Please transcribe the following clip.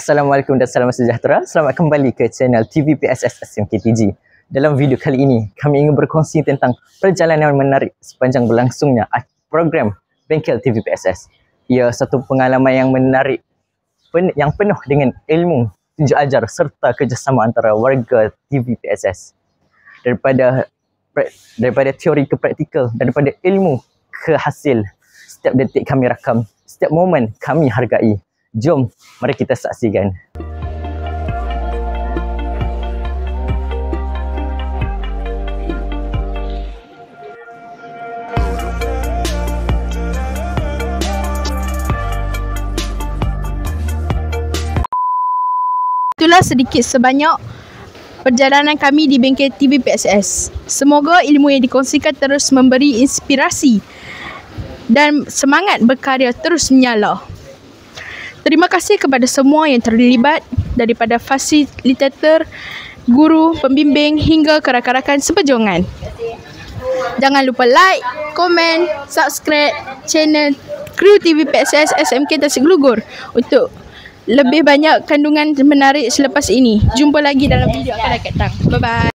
Assalamualaikum dan salam sejahtera. Selamat kembali ke channel TVPSS SMKTG. Dalam video kali ini, kami ingin berkongsi tentang perjalanan menarik sepanjang berlangsungnya program Bengkel TVPSS. Ia satu pengalaman yang menarik, yang penuh dengan ilmu, tunjuk ajar serta kerjasama antara warga TVPSS. Daripada teori ke praktikal, daripada ilmu ke hasil, setiap detik kami rakam, setiap momen kami hargai. Jom, mari kita saksikan. Itulah sedikit sebanyak perjalanan kami di Bengkel TVPSS. Semoga ilmu yang dikongsikan terus memberi inspirasi dan semangat berkarya terus menyala. Terima kasih kepada semua yang terlibat, daripada fasilitator, guru, pembimbing hingga ke rakan-rakan seperjuangan. Jangan lupa like, komen, subscribe channel Kru TVPSS SMK Tasik Lugur untuk lebih banyak kandungan menarik selepas ini. Jumpa lagi dalam video akan datang. Bye-bye.